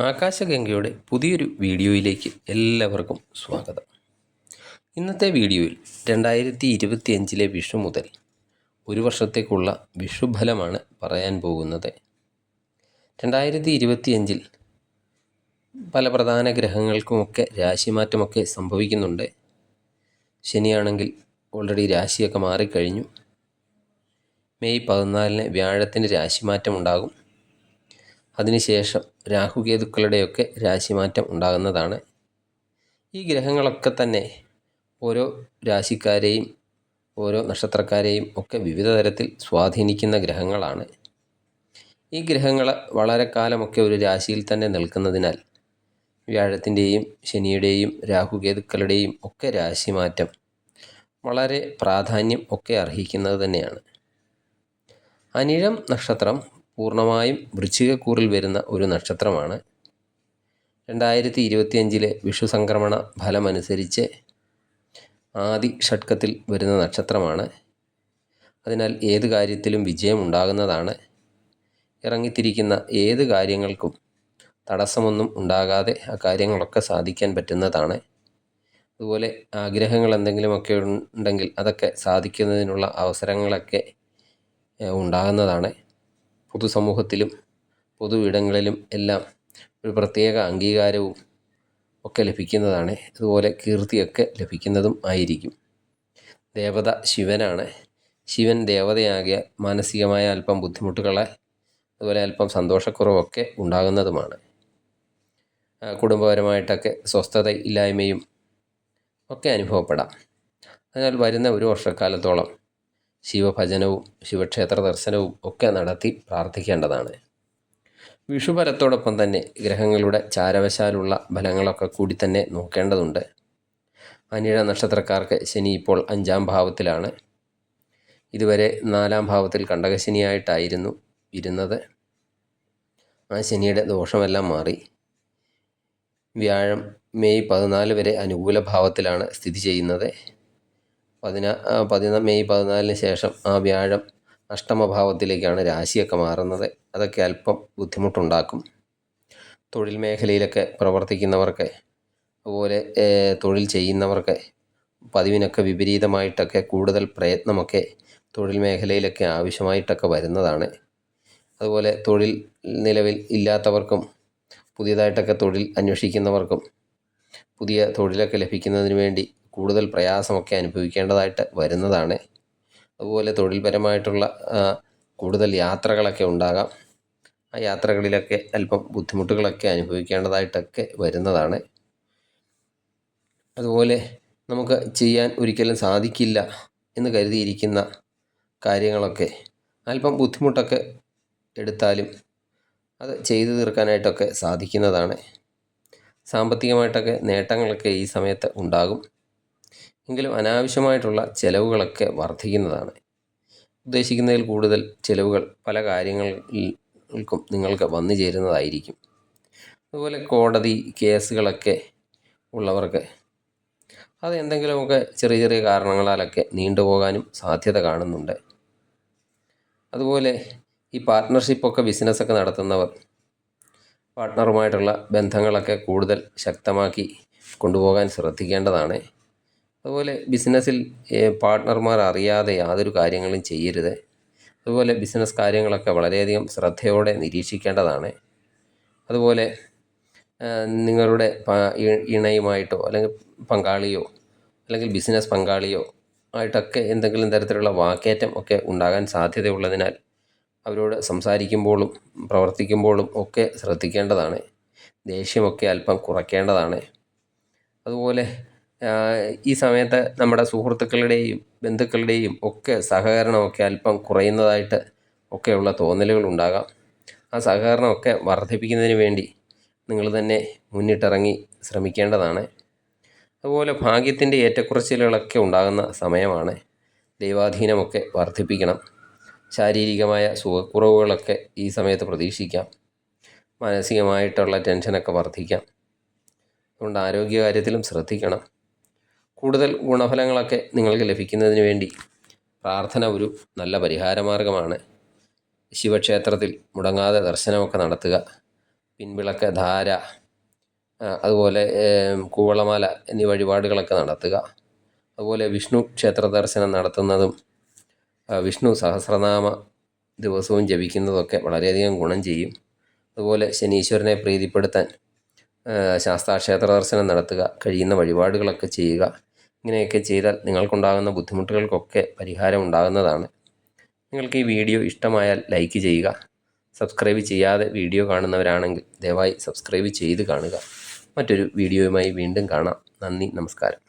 ആകാശഗംഗയുടെ പുതിയൊരു വീഡിയോയിലേക്ക് എല്ലാവർക്കും സ്വാഗതം. ഇന്നത്തെ വീഡിയോയിൽ 2025 വിഷു മുതൽ ഒരു വർഷത്തേക്കുള്ള വിഷുഫലമാണ് പറയാൻ പോകുന്നത്. 2025 പല പ്രധാന ഗ്രഹങ്ങൾക്കുമൊക്കെ രാശിമാറ്റമൊക്കെ സംഭവിക്കുന്നുണ്ട്. ശനിയാണെങ്കിൽ ഓൾറെഡി രാശിയൊക്കെ മാറിക്കഴിഞ്ഞു. മെയ് 14 വ്യാഴത്തിന് രാശിമാറ്റം ഉണ്ടാകും. അതിനുശേഷം രാഹുകേതുക്കളുടെയൊക്കെ രാശിമാറ്റം ഉണ്ടാകുന്നതാണ്. ഈ ഗ്രഹങ്ങളൊക്കെ തന്നെ ഓരോ രാശിക്കാരെയും ഓരോ നക്ഷത്രക്കാരെയും ഒക്കെ വിവിധ തരത്തിൽ സ്വാധീനിക്കുന്ന ഗ്രഹങ്ങളാണ്. ഈ ഗ്രഹങ്ങൾ വളരെ കാലമൊക്കെ ഒരു രാശിയിൽ തന്നെ നിൽക്കുന്നതിനാൽ വ്യാഴത്തിൻ്റെയും ശനിയുടെയും രാഹുകേതുക്കളുടെയും ഒക്കെ രാശിമാറ്റം വളരെ പ്രാധാന്യം ഒക്കെ അർഹിക്കുന്നത് തന്നെയാണ്. അനിഴം നക്ഷത്രം പൂർണ്ണമായും വൃശ്ചികക്കൂറിൽ വരുന്ന ഒരു നക്ഷത്രമാണ്. 2025 വിഷു സംക്രമണ ഫലമനുസരിച്ച് ആദി ഷഡ്കത്തിൽ വരുന്ന നക്ഷത്രമാണ്. അതിനാൽ ഏത് കാര്യത്തിലും വിജയം ഉണ്ടാകുന്നതാണ്. ഇറങ്ങിത്തിരിക്കുന്ന ഏത് കാര്യങ്ങൾക്കും തടസ്സമൊന്നും ഉണ്ടാകാതെ ആ കാര്യങ്ങളൊക്കെ സാധിക്കാൻ പറ്റുന്നതാണ്. അതുപോലെ ആഗ്രഹങ്ങൾ എന്തെങ്കിലുമൊക്കെ ഉണ്ടെങ്കിൽ അതൊക്കെ സാധിക്കുന്നതിനുള്ള അവസരങ്ങളൊക്കെ ഉണ്ടാകുന്നതാണ്. പൊതുസമൂഹത്തിലും പൊതു ഇടങ്ങളിലും എല്ലാം ഒരു പ്രത്യേക അംഗീകാരവും ഒക്കെ ലഭിക്കുന്നതാണ്. അതുപോലെ കീർത്തിയൊക്കെ ലഭിക്കുന്നതും ആയിരിക്കും. ദേവത ശിവനാണ്. ശിവൻ ദേവതയാകിയ മാനസികമായ അല്പം ബുദ്ധിമുട്ടുകളെ അതുപോലെ അല്പം സന്തോഷക്കുറവൊക്കെ ഉണ്ടാകുന്നതുമാണ്. കുടുംബപരമായിട്ടൊക്കെ സ്വസ്ഥത ഇല്ലായ്മയും ഒക്കെ അനുഭവപ്പെടാം. അതിനാൽ വരുന്ന ഒരു വർഷക്കാലത്തോളം ശിവഭജനവും ശിവക്ഷേത്ര ദർശനവും ഒക്കെ നടത്തി പ്രാർത്ഥിക്കേണ്ടതാണ്. വിഷുഫലത്തോടൊപ്പം തന്നെ ഗ്രഹങ്ങളുടെ ചാരവശാലുള്ള ഫലങ്ങളൊക്കെ കൂടി തന്നെ നോക്കേണ്ടതുണ്ട്. അനിഴ നക്ഷത്രക്കാർക്ക് ശനി ഇപ്പോൾ 5-ാം ഭാവത്തിലാണ്. ഇതുവരെ 4-ാം ഭാവത്തിൽ കണ്ടകശനിയായിട്ടായിരുന്നു ഇരുന്നത്. ആ ശനിയുടെ ദോഷമെല്ലാം മാറി. വ്യാഴം മെയ് 14 വരെ അനുകൂല ഭാവത്തിലാണ് സ്ഥിതി ചെയ്യുന്നത്. മെയ് 14 ശേഷം ആ വ്യാഴം അഷ്ടമഭാവത്തിലേക്കാണ് രാശിയൊക്കെ മാറുന്നത്. അതൊക്കെ അല്പം ബുദ്ധിമുട്ടുണ്ടാക്കും. തൊഴിൽ മേഖലയിലൊക്കെ പ്രവർത്തിക്കുന്നവർക്ക് അതുപോലെ തൊഴിൽ ചെയ്യുന്നവർക്ക് പതിവിനൊക്കെ വിപരീതമായിട്ടൊക്കെ കൂടുതൽ പ്രയത്നമൊക്കെ തൊഴിൽ മേഖലയിലൊക്കെ ആവശ്യമായിട്ടൊക്കെ വരുന്നതാണ്. അതുപോലെ തൊഴിൽ നിലവിൽ ഇല്ലാത്തവർക്കും പുതിയതായിട്ടൊക്കെ തൊഴിൽ അന്വേഷിക്കുന്നവർക്കും പുതിയ തൊഴിലൊക്കെ ലഭിക്കുന്നതിന് വേണ്ടി കൂടുതൽ പ്രയാസമൊക്കെ അനുഭവിക്കേണ്ടതായിട്ട് വരുന്നതാണ്. അതുപോലെ തൊഴിൽപരമായിട്ടുള്ള കൂടുതൽ യാത്രകളൊക്കെ ഉണ്ടാകാം. ആ യാത്രകളിലൊക്കെ അല്പം ബുദ്ധിമുട്ടുകളൊക്കെ അനുഭവിക്കേണ്ടതായിട്ടൊക്കെ വരുന്നതാണ്. അതുപോലെ നമുക്ക് ചെയ്യാൻ ഒരിക്കലും സാധിക്കില്ല എന്ന് കരുതിയിരിക്കുന്ന കാര്യങ്ങളൊക്കെ അല്പം ബുദ്ധിമുട്ടൊക്കെ എടുത്താലും അത് ചെയ്തു തീർക്കാനായിട്ടൊക്കെ സാധിക്കുന്നതാണ്. സാമ്പത്തികമായിട്ടൊക്കെ നേട്ടങ്ങളൊക്കെ ഈ സമയത്ത് ഉണ്ടാകും. എങ്കിലും അനാവശ്യമായിട്ടുള്ള ചിലവുകളൊക്കെ വർദ്ധിക്കുന്നതാണ്. ഉദ്ദേശിക്കുന്നതിൽ കൂടുതൽ ചിലവുകൾ പല കാര്യങ്ങൾക്കും നിങ്ങൾക്ക് വന്നു ചേരുന്നതായിരിക്കും. അതുപോലെ കോടതി കേസുകളൊക്കെ ഉള്ളവർക്ക് അത് എന്തെങ്കിലുമൊക്കെ ചെറിയ ചെറിയ കാരണങ്ങളാലൊക്കെ നീണ്ടുപോകാനും സാധ്യത കാണുന്നുണ്ട്. അതുപോലെ ഈ പാർട്ട്ണർഷിപ്പൊക്കെ ബിസിനസ്സൊക്കെ നടത്തുന്നവർ പാർട്ട്ണറുമായിട്ടുള്ള ബന്ധങ്ങളൊക്കെ കൂടുതൽ ശക്തമാക്കി കൊണ്ടുപോകാൻ ശ്രദ്ധിക്കേണ്ടതാണ്. അതുപോലെ ബിസിനസ്സിൽ പാർട്ട്ണർമാർ അറിയാതെ യാതൊരു കാര്യങ്ങളും ചെയ്യരുത്. അതുപോലെ ബിസിനസ് കാര്യങ്ങളൊക്കെ വളരെയധികം ശ്രദ്ധയോടെ നിരീക്ഷിക്കേണ്ടതാണ്. അതുപോലെ നിങ്ങളുടെ ഇണയുമായിട്ടോ അല്ലെങ്കിൽ പങ്കാളിയോ അല്ലെങ്കിൽ ബിസിനസ് പങ്കാളിയോ ആയിട്ടൊക്കെ എന്തെങ്കിലും തരത്തിലുള്ള വാക്കേറ്റം ഒക്കെ ഉണ്ടാകാൻ സാധ്യതയുള്ളതിനാൽ അവരോട് സംസാരിക്കുമ്പോഴും പ്രവർത്തിക്കുമ്പോഴും ഒക്കെ ശ്രദ്ധിക്കേണ്ടതാണ്. ദേഷ്യമൊക്കെ അല്പം കുറയ്ക്കേണ്ടതാണ്. അതുപോലെ ഈ സമയത്ത് നമ്മുടെ സുഹൃത്തുക്കളുടെയും ബന്ധുക്കളുടെയും ഒക്കെ സഹകരണമൊക്കെ അല്പം കുറയുന്നതായിട്ട് ഒക്കെയുള്ള തോന്നലുകൾ ഉണ്ടാകാം. ആ സഹകരണമൊക്കെ വർദ്ധിപ്പിക്കുന്നതിന് വേണ്ടി നിങ്ങൾ തന്നെ മുന്നിട്ടിറങ്ങി ശ്രമിക്കേണ്ടതാണ്. അതുപോലെ ഭാഗ്യത്തിൻ്റെ ഏറ്റക്കുറച്ചിലുകളൊക്കെ ഉണ്ടാകുന്ന സമയമാണ്. ദൈവാധീനമൊക്കെ വർദ്ധിപ്പിക്കണം. ശാരീരികമായ സുഖക്കുറവുകളൊക്കെ ഈ സമയത്ത് പ്രതീക്ഷിക്കാം. മാനസികമായിട്ടുള്ള ടെൻഷനൊക്കെ വർദ്ധിക്കാം. അതുകൊണ്ട് ആരോഗ്യകാര്യത്തിലും ശ്രദ്ധിക്കണം. കൂടുതൽ ഗുണഫലങ്ങളൊക്കെ നിങ്ങൾക്ക് ലഭിക്കുന്നതിന് വേണ്ടി പ്രാർത്ഥന ഒരു നല്ല പരിഹാരമാർഗമാണ്. ശിവക്ഷേത്രത്തിൽ മുടങ്ങാതെ ദർശനമൊക്കെ നടത്തുക. പിൻവിളക്ക് ധാര, അതുപോലെ കൂവളമാല എന്നീ വഴിപാടുകളൊക്കെ നടത്തുക. അതുപോലെ വിഷ്ണു ക്ഷേത്ര ദർശനം നടത്തുന്നതും വിഷ്ണു സഹസ്രനാമ ദിവസവും ജപിക്കുന്നതൊക്കെ വളരെയധികം ഗുണം ചെയ്യും. അതുപോലെ ശനീശ്വരനെ പ്രീതിപ്പെടുത്താൻ ശാസ്താക്ഷേത്ര ദർശനം നടത്തുക, കഴിയുന്ന വഴിപാടുകളൊക്കെ ചെയ്യുക. ഇങ്ങനെയൊക്കെ ചെയ്താൽ നിങ്ങൾക്കുണ്ടാകുന്ന ബുദ്ധിമുട്ടുകൾക്കൊക്കെ പരിഹാരം ഉണ്ടാകുന്നതാണ്. നിങ്ങൾക്ക് ഈ വീഡിയോ ഇഷ്ടമായാൽ ലൈക്ക് ചെയ്യുക. സബ്സ്ക്രൈബ് ചെയ്യാതെ വീഡിയോ കാണുന്നവരാണെങ്കിൽ ദയവായി സബ്സ്ക്രൈബ് ചെയ്ത് കാണുക. മറ്റൊരു വീഡിയോയുമായി വീണ്ടും കാണാം. നന്ദി, നമസ്കാരം.